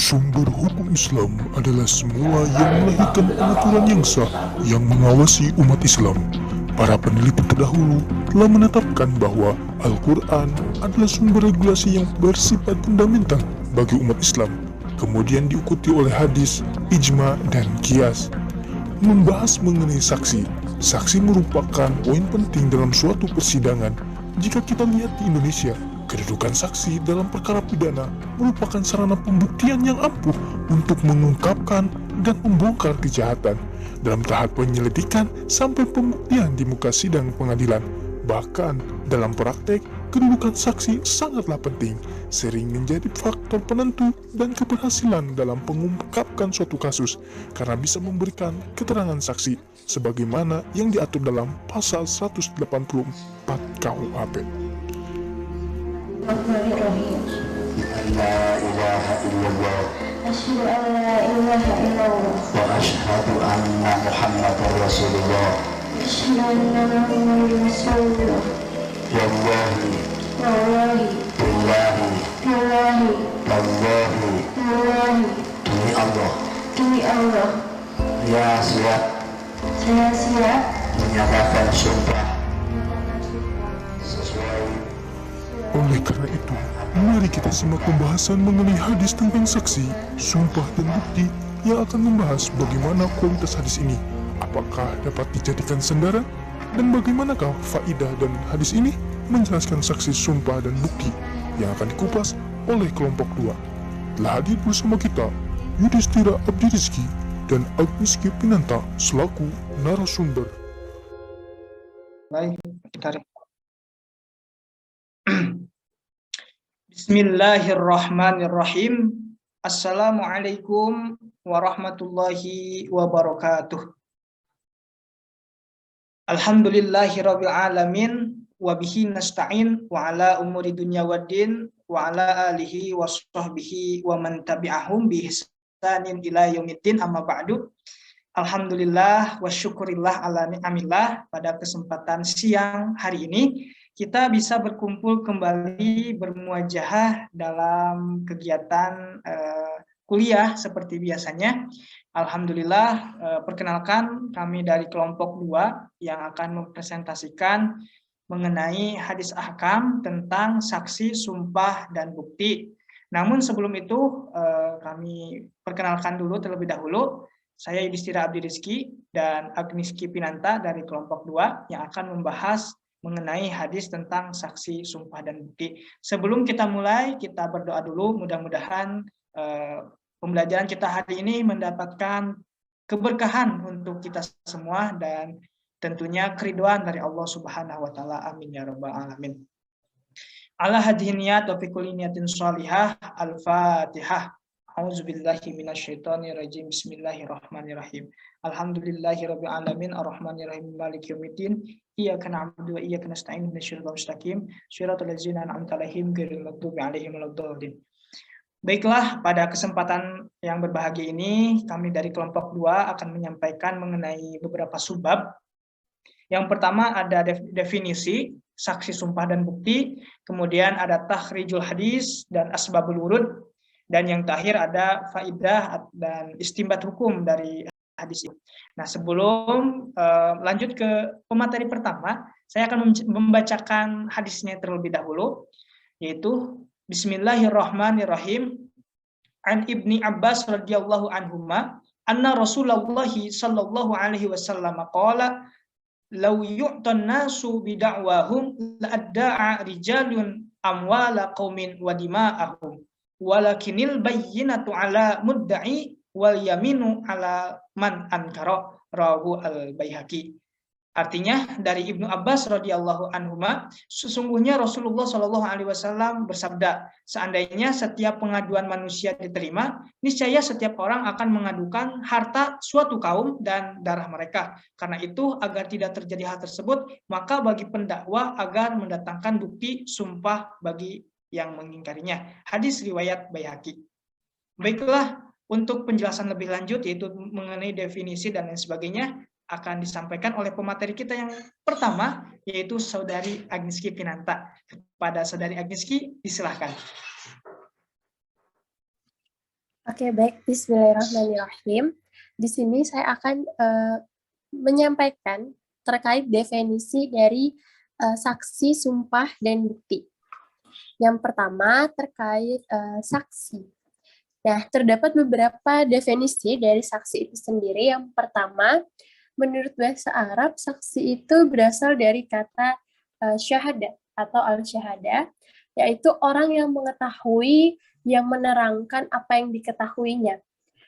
Sumber hukum Islam adalah semua yang melahirkan aturan yang sah yang mengawasi umat Islam. Para peneliti terdahulu telah menetapkan bahwa Al-Quran adalah sumber regulasi yang bersifat fundamental bagi umat Islam, kemudian diikuti oleh hadis, ijma, dan qiyas. Membahas mengenai saksi. Saksi merupakan poin penting dalam suatu persidangan. Jika kita lihat di Indonesia, kedudukan saksi dalam perkara pidana merupakan sarana pembuktian yang ampuh untuk mengungkapkan dan membongkar kejahatan dalam tahap penyelidikan sampai pembuktian di muka sidang pengadilan. Bahkan dalam praktek, kedudukan saksi sangatlah penting, sering menjadi faktor penentu dan keberhasilan dalam mengungkapkan suatu kasus karena bisa memberikan keterangan saksi sebagaimana yang diatur dalam pasal 184 KUHP. La ilaha illallah Asyhadu an la ilaha illallah wa asyhadu anna Muhammadar Rasulullah. Asyhadu anna Muhammadar Rasulullah. Wallahi Wallahi billahi Wallahi wallahi Wallahi demi Allah, Demi Allah ya siap Saya siap menyatakan sumpah sesuai. Oleh karena itu, mari kita simak pembahasan mengenai hadis tentang saksi, sumpah dan bukti yang akan membahas bagaimana kualitas hadis ini, apakah dapat dijadikan sandaran, dan bagaimanakah faidah dan hadis ini menjelaskan saksi, sumpah, dan bukti yang akan dikupas oleh kelompok 2. Telah hadir bersama kita Yudhistira Abdi Rizki dan Agniski Pinanta selaku narasumber. Baik, tarik. Bismillahirrahmanirrahim. Assalamualaikum warahmatullahi wabarakatuh. Alhamdulillahirabbil alamin wa bihi nasta'in wa ala umuri dunya waddin wa ala alihi wa sahbihi wa man tabi'ahum bi ihsanin ila yaumiddin, amma ba'du. Alhamdulillah wa syukurillah ala ni'amillah. Pada kesempatan siang hari ini kita bisa berkumpul kembali bermuajahah dalam kegiatan kuliah seperti biasanya. Alhamdulillah, perkenalkan kami dari kelompok 2 yang akan mempresentasikan mengenai hadis ahkam tentang saksi, sumpah, dan bukti. Namun sebelum itu kami perkenalkan dulu terlebih dahulu. Saya Yudhistira Abdi Rizki dan Agniski Pinanta dari kelompok 2 yang akan membahas mengenai hadis tentang saksi, sumpah, dan bukti. Sebelum kita mulai, kita berdoa dulu. Mudah-mudahan pembelajaran kita hari ini mendapatkan keberkahan untuk kita semua dan tentunya keridhaan dari Allah Subhanahu wa taala. Amin ya rabbal alamin. Ala hadhihi niyat wa fi kulli niyatin shalihah. Al-Fatihah. A'udzubillahi minasyaitonirrajim. Bismillahirrahmanirrahim. Alhamdulillahirabbil alamin arrahmanirrahim maliki yaumiddin. Iyyaka na'budu wa iyyaka nasta'in ihdinas siratal mustaqim shiratal ladzina an'amta 'alaihim ghairil maghdubi 'alaihim waladdallin. Baiklah, pada kesempatan yang berbahagia ini kami dari kelompok 2 akan menyampaikan mengenai beberapa subbab. Yang pertama ada definisi saksi, sumpah, dan bukti, kemudian ada takhrijul hadis dan asbabul wurud, dan yang terakhir ada faidah dan istinbat hukum dari hadis ini. Nah, sebelum lanjut ke pemateri pertama, saya akan membacakan hadisnya terlebih dahulu, yaitu Bismillahirrahmanirrahim. An Ibni Abbas radhiyallahu anhuma anna Rasulullah sallallahu alaihi wasallam qala law yu'tan nasu bid'awahum la'adda'a rijalun amwala qaumin wa dima'ahum walakinil bayyinatu ala mudda'i wal yaminu ala man ankara, rawahu al-Baihaqi. Artinya dari Ibnu Abbas radhiyallahu anhuma, sesungguhnya Rasulullah Shallallahu alaihi wasallam bersabda, seandainya setiap pengaduan manusia diterima, niscaya setiap orang akan mengadukan harta suatu kaum dan darah mereka. Karena itu, agar tidak terjadi hal tersebut, maka bagi pendakwa agar mendatangkan bukti sumpah bagi yang mengingkarinya. Hadis riwayat Baihaqi. Baiklah, untuk penjelasan lebih lanjut yaitu mengenai definisi dan lain sebagainya akan disampaikan oleh pemateri kita yang pertama, yaitu Saudari Agniski Pinanta. Kepada Saudari Agniski, disilahkan. Oke, baik. Bismillahirrahmanirrahim. Di sini saya akan menyampaikan terkait definisi dari saksi, sumpah, dan bukti. Yang pertama terkait saksi. Nah, terdapat beberapa definisi dari saksi itu sendiri. Yang pertama, menurut bahasa Arab, saksi itu berasal dari kata syahadah atau al-syahadah, yaitu orang yang mengetahui, yang menerangkan apa yang diketahuinya.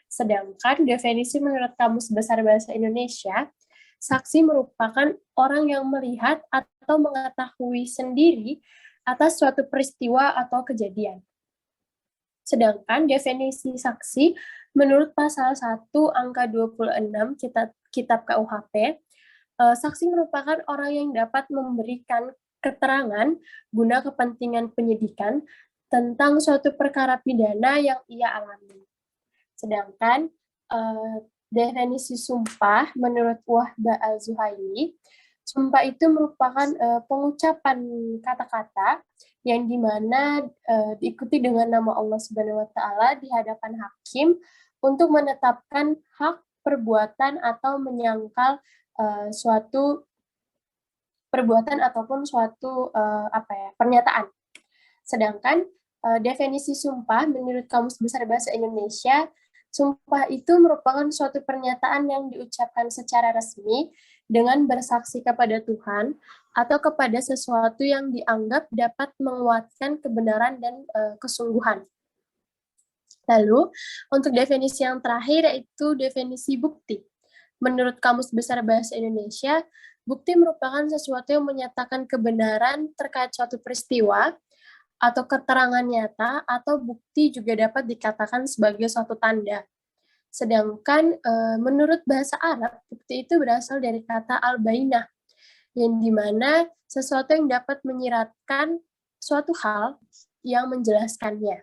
Sedangkan definisi menurut Kamus Besar Bahasa Indonesia, saksi merupakan orang yang melihat atau mengetahui sendiri atas suatu peristiwa atau kejadian. Sedangkan definisi saksi menurut pasal 1 angka 26 kitab KUHP, saksi merupakan orang yang dapat memberikan keterangan guna kepentingan penyidikan tentang suatu perkara pidana yang ia alami. Sedangkan definisi sumpah menurut Wahbah Al-Zuhaili, sumpah itu merupakan pengucapan kata-kata yang dimana diikuti dengan nama Allah Subhanahu Wa Taala di hadapan hakim untuk menetapkan hak perbuatan atau menyangkal suatu perbuatan ataupun suatu pernyataan. Sedangkan definisi sumpah menurut Kamus Besar Bahasa Indonesia, sumpah itu merupakan suatu pernyataan yang diucapkan secara resmi dengan bersaksi kepada Tuhan atau kepada sesuatu yang dianggap dapat menguatkan kebenaran dan kesungguhan. Lalu, untuk definisi yang terakhir yaitu definisi bukti. Menurut Kamus Besar Bahasa Indonesia, bukti merupakan sesuatu yang menyatakan kebenaran terkait suatu peristiwa atau keterangan nyata, atau bukti juga dapat dikatakan sebagai suatu tanda. Sedangkan menurut bahasa Arab, bukti itu berasal dari kata al-bainah, yang dimana sesuatu yang dapat menyiratkan suatu hal yang menjelaskannya.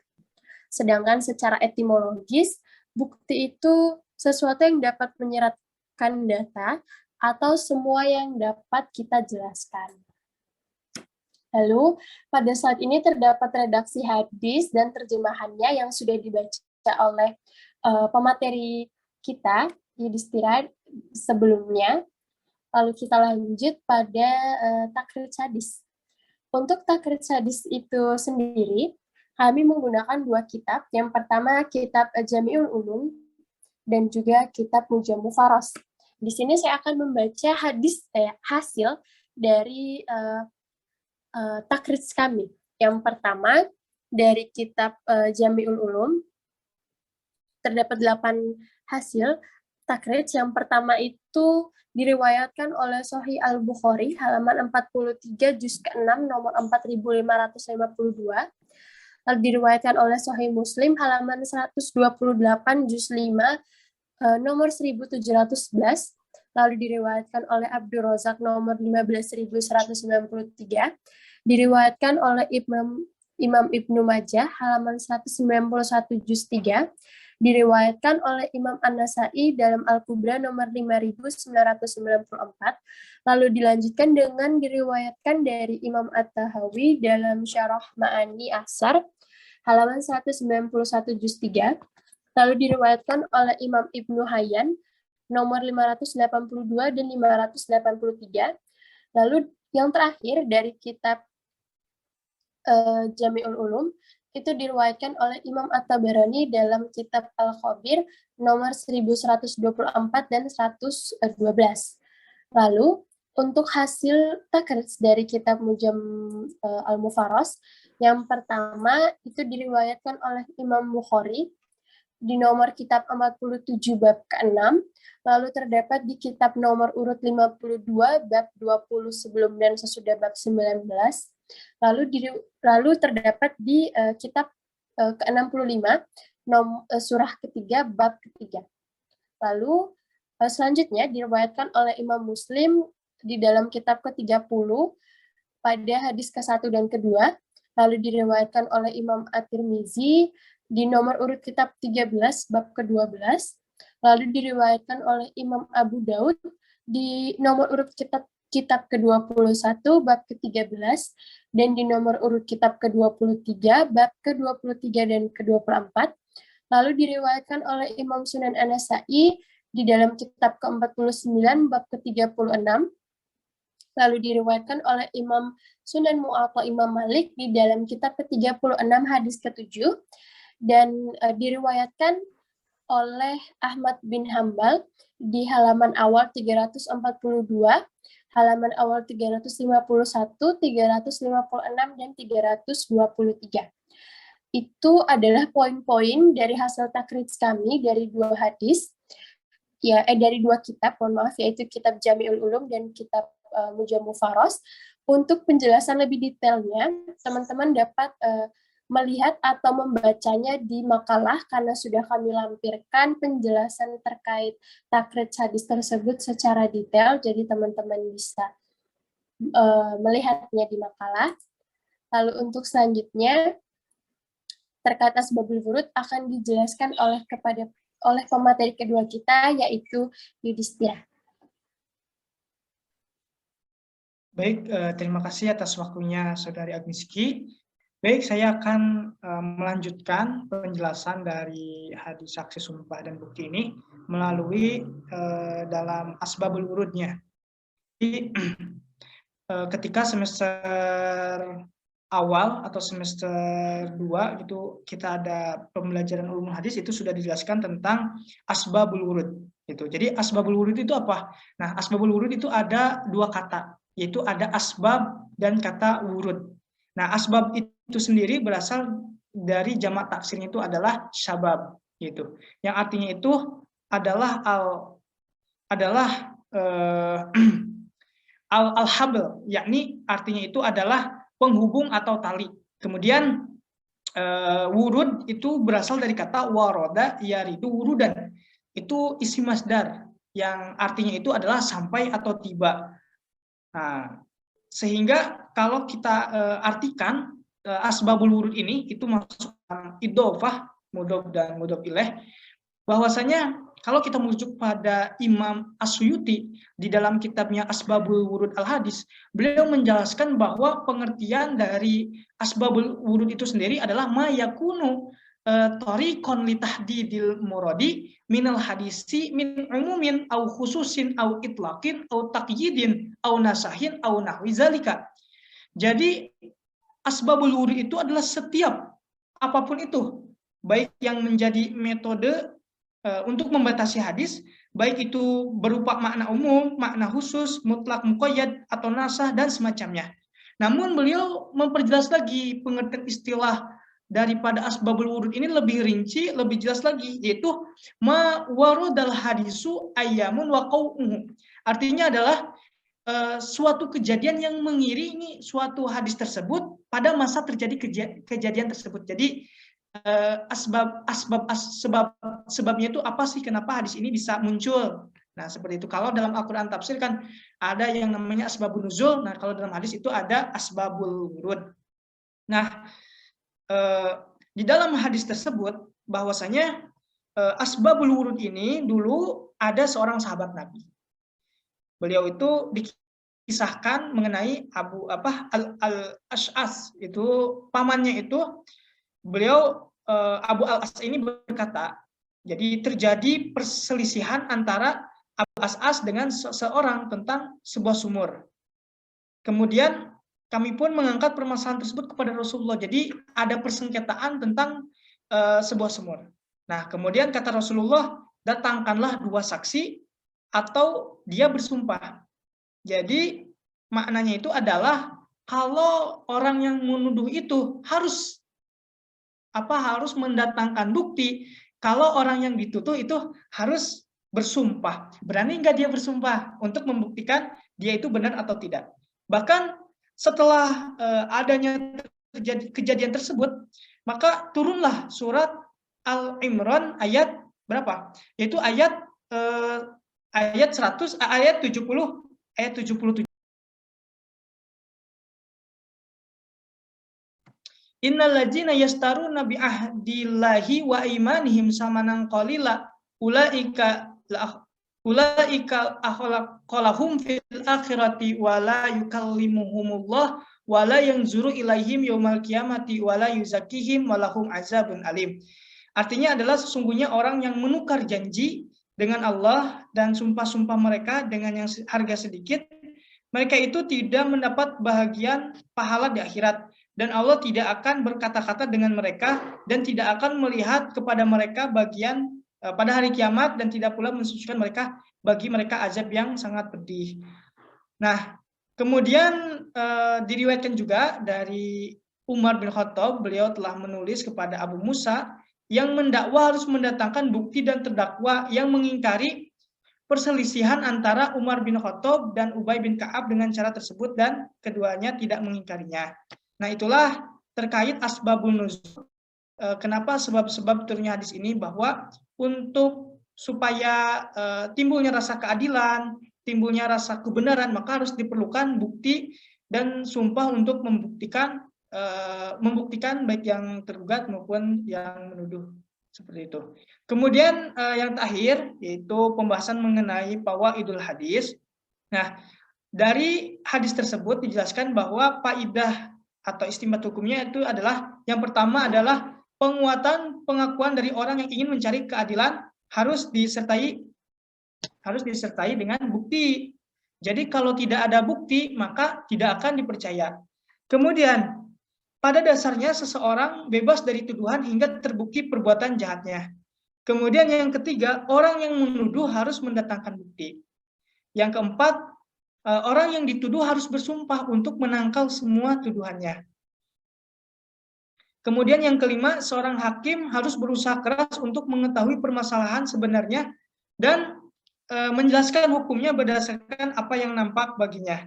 Sedangkan secara etimologis, bukti itu sesuatu yang dapat menyiratkan data atau semua yang dapat kita jelaskan. Lalu, pada saat ini terdapat redaksi hadis dan terjemahannya yang sudah dibaca oleh pemateri kita, Yudhistira, sebelumnya. Lalu kita lanjut pada takrij hadis. Untuk takrij hadis itu sendiri, kami menggunakan dua kitab. Yang pertama, kitab Jami'ul Ulum, dan juga kitab Mujamu Faros. Di sini saya akan membaca hasil dari takrij kami. Yang pertama, dari kitab Jami'ul Ulum, terdapat 8 hasil takrij. Yang pertama itu diriwayatkan oleh Sahih Al-Bukhari, halaman 43, juz ke-6, nomor 4552. Lalu diriwayatkan oleh Sahih Muslim, halaman 128, juz 5, nomor 1711. Lalu diriwayatkan oleh Abdul Razak, nomor 15193. Diriwayatkan oleh Imam Ibnu Majah, halaman 191, juz 3. Diriwayatkan oleh Imam An-Nasai dalam Al-Kubra nomor 5994, lalu dilanjutkan dengan diriwayatkan dari Imam At-Tahawi dalam Syarah Ma'ani Asar, halaman 191 juz 3, lalu diriwayatkan oleh Imam Ibnu Hayyan nomor 582 dan 583, lalu yang terakhir dari kitab Jami'ul Ulum, itu diriwayatkan oleh Imam At-Tabarani dalam kitab Al-Khabir nomor 1124 dan 112. Lalu, untuk hasil takrij dari kitab Mujam Al-Mufaros, yang pertama itu diriwayatkan oleh Imam Bukhari di nomor kitab 47 bab ke-6, lalu terdapat di kitab nomor urut 52 bab 20 sebelum dan sesudah bab 19, lalu terdapat di kitab ke-65 surah ketiga bab ketiga. Lalu selanjutnya diriwayatkan oleh Imam Muslim di dalam kitab ke-30 pada hadis ke-1 dan ke-2, lalu diriwayatkan oleh Imam At-Tirmizi di nomor urut kitab 13 bab ke-12, lalu diriwayatkan oleh Imam Abu Daud di nomor urut kitab ke-21 bab ke-13 dan di nomor urut kitab ke-23 bab ke-23 dan ke-24, Lalu diriwayatkan oleh Imam Sunan An-Nasa'i di dalam kitab ke-49 bab ke-36. Lalu diriwayatkan oleh Imam Sunan Mu'atta Imam Malik di dalam kitab ke-36 hadis ke-7, dan diriwayatkan oleh Ahmad bin Hambal di halaman awal 342, halaman awal 351, 356, dan 323. Itu adalah poin-poin dari hasil takrij kami dari dua hadis, dari dua kitab, mohon maaf, yaitu kitab Jami'ul Ulum dan kitab Mujamul Faros. Untuk penjelasan lebih detailnya, teman-teman dapat melihat atau membacanya di makalah, karena sudah kami lampirkan penjelasan terkait takrij hadis tersebut secara detail, jadi teman-teman bisa melihatnya di makalah. Lalu untuk selanjutnya, terkait asbabul wurud akan dijelaskan oleh pemateri kedua kita, yaitu Yudhistira. Baik, terima kasih atas waktunya Saudari Agnieszki. Baik, saya akan melanjutkan penjelasan dari hadis saksi sumpah dan bukti ini melalui dalam asbabul wurudnya. Jadi, ketika semester awal atau semester 2 gitu kita ada pembelajaran ulumul hadis, itu sudah dijelaskan tentang asbabul wurud gitu. Jadi asbabul wurud itu apa? Nah, asbabul wurud itu ada dua kata, yaitu ada asbab dan kata wurud. Nah, asbab itu sendiri berasal dari jamak taksirnya itu adalah syabab gitu. Yang artinya itu adalah al-habl, yakni artinya itu adalah penghubung atau tali. Kemudian wurud itu berasal dari kata waroda yaridu wurudan. Itu isim masdar yang artinya itu adalah sampai atau tiba. Nah, sehingga kalau kita artikan asbabul wurud ini, itu masuk idhofah, mudhof dan mudhof ilaih, bahwasanya kalau kita merujuk pada Imam As-Suyuti di dalam kitabnya Asbabul Wurud Al-Hadis, beliau menjelaskan bahwa pengertian dari asbabul wurud itu sendiri adalah ma yakunu tariqan li tahdidil muradi minal hadisi min umumin au khususin au itlaqin au taqyidin au nasahin au nahwi zalika. Jadi asbabul wurud itu adalah setiap apapun itu, baik yang menjadi metode untuk membatasi hadis, baik itu berupa makna umum, makna khusus, mutlak, muqayyad, atau nasah, dan semacamnya. Namun beliau memperjelas lagi pengertian istilah daripada asbabul wurud ini lebih rinci, lebih jelas lagi, yaitu ma waradal hadisu ayyamun wa qau'uhu. Artinya adalah suatu kejadian yang mengiringi suatu hadis tersebut pada masa terjadi kejadian tersebut. Jadi sebabnya itu apa sih, kenapa hadis ini bisa muncul. Nah, seperti itu. Kalau dalam Al-Quran tafsir kan ada yang namanya asbabun nuzul. Nah, kalau dalam hadis itu ada asbabul wurud. Nah, di dalam hadis tersebut bahwasanya asbabul wurud ini dulu ada seorang sahabat Nabi. Beliau itu dikisahkan mengenai Abu Al-Ash'as, itu pamannya itu. Beliau Abu Al-As ini berkata, jadi terjadi perselisihan antara Abu Al-As dengan seseorang tentang sebuah sumur. Kemudian kami pun mengangkat permasalahan tersebut kepada Rasulullah. Jadi ada persengketaan tentang sebuah sumur. Nah, kemudian kata Rasulullah, datangkanlah dua saksi atau dia bersumpah. Jadi maknanya itu adalah kalau orang yang menuduh itu harus mendatangkan bukti, kalau orang yang dituduh itu harus bersumpah. Berani nggak dia bersumpah untuk membuktikan dia itu benar atau tidak? Bahkan setelah adanya kejadian tersebut, maka turunlah surat Al-Imran ayat berapa? Yaitu ayat 70, ayat 77. Innal ladzina yastaruna bi ahdillahi wa imanihim samanan qalila ulaika akhlaqahum fil akhirati wa la yukallimuhumullah wa la yanzuru ilaihim yaumal qiyamati wa la yuzakkihim wa lahum azabun alim. Artinya adalah sesungguhnya orang yang menukar janji dengan Allah dan sumpah-sumpah mereka dengan yang harga sedikit, mereka itu tidak mendapat bahagian pahala di akhirat. Dan Allah tidak akan berkata-kata dengan mereka dan tidak akan melihat kepada mereka bagian pada hari kiamat, dan tidak pula mensucikan mereka bagi mereka azab yang sangat pedih. Nah, kemudian diriwayatkan juga dari Umar bin Khattab, beliau telah menulis kepada Abu Musa yang mendakwa harus mendatangkan bukti dan terdakwa yang mengingkari perselisihan antara Umar bin Khattab dan Ubay bin Ka'ab dengan cara tersebut, dan keduanya tidak mengingkarinya. Nah, itulah terkait asbabun nuzul. Kenapa sebab-sebab turunnya hadis ini, bahwa untuk supaya timbulnya rasa keadilan, timbulnya rasa kebenaran, maka harus diperlukan bukti dan sumpah untuk membuktikan baik yang tergugat maupun yang menuduh, seperti itu. Kemudian yang terakhir yaitu pembahasan mengenai fawaidul hadis. Nah, dari hadis tersebut dijelaskan bahwa faidah atau istimbat hukumnya itu adalah, yang pertama adalah penguatan pengakuan dari orang yang ingin mencari keadilan harus disertai dengan bukti. Jadi kalau tidak ada bukti maka tidak akan dipercaya. Kemudian pada dasarnya seseorang bebas dari tuduhan hingga terbukti perbuatan jahatnya. Kemudian yang ketiga, orang yang menuduh harus mendatangkan bukti. Yang keempat, orang yang dituduh harus bersumpah untuk menangkal semua tuduhannya. Kemudian yang kelima, seorang hakim harus berusaha keras untuk mengetahui permasalahan sebenarnya dan menjelaskan hukumnya berdasarkan apa yang nampak baginya.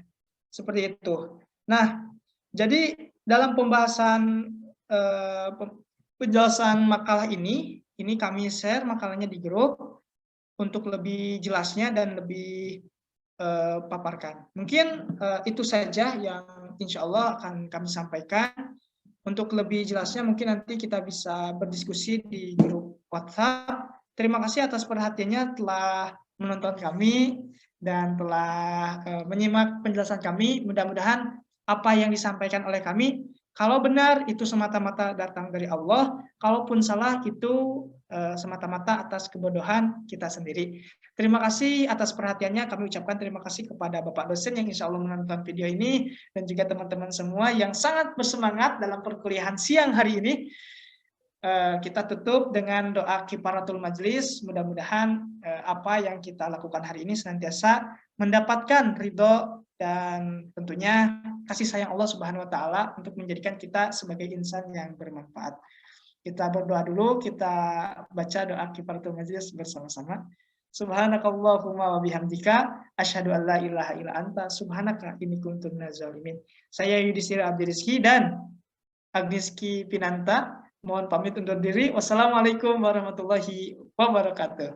Seperti itu. Nah, jadi dalam pembahasan penjelasan makalah ini kami share makalahnya di grup untuk lebih jelasnya dan lebih paparkan. Mungkin itu saja yang insya Allah akan kami sampaikan. Untuk lebih jelasnya mungkin nanti kita bisa berdiskusi di grup WhatsApp. Terima kasih atas perhatiannya telah menonton kami dan telah menyimak penjelasan kami. Mudah-mudahan apa yang disampaikan oleh kami, kalau benar itu semata-mata datang dari Allah, kalaupun salah itu semata-mata atas kebodohan kita sendiri. Terima kasih atas perhatiannya. Kami ucapkan terima kasih kepada Bapak dosen yang insya Allah menonton video ini, dan juga teman-teman semua yang sangat bersemangat dalam perkuliahan siang hari ini. Kita tutup dengan doa kifaratul majlis. Mudah-mudahan apa yang kita lakukan hari ini senantiasa mendapatkan ridho dan tentunya kasih sayang Allah Subhanahu wa taala untuk menjadikan kita sebagai insan yang bermanfaat. Kita berdoa dulu, kita baca doa kifaratul majlis bersama-sama. Subhanakallahumma wa bihamdika asyhadu an la ilaha illa anta subhanaka inni kuntu minaz zalimin. Saya Yudhistira Abdi Rizky dan Agnieszki Pinanta mohon pamit undur diri. Wassalamualaikum warahmatullahi wabarakatuh.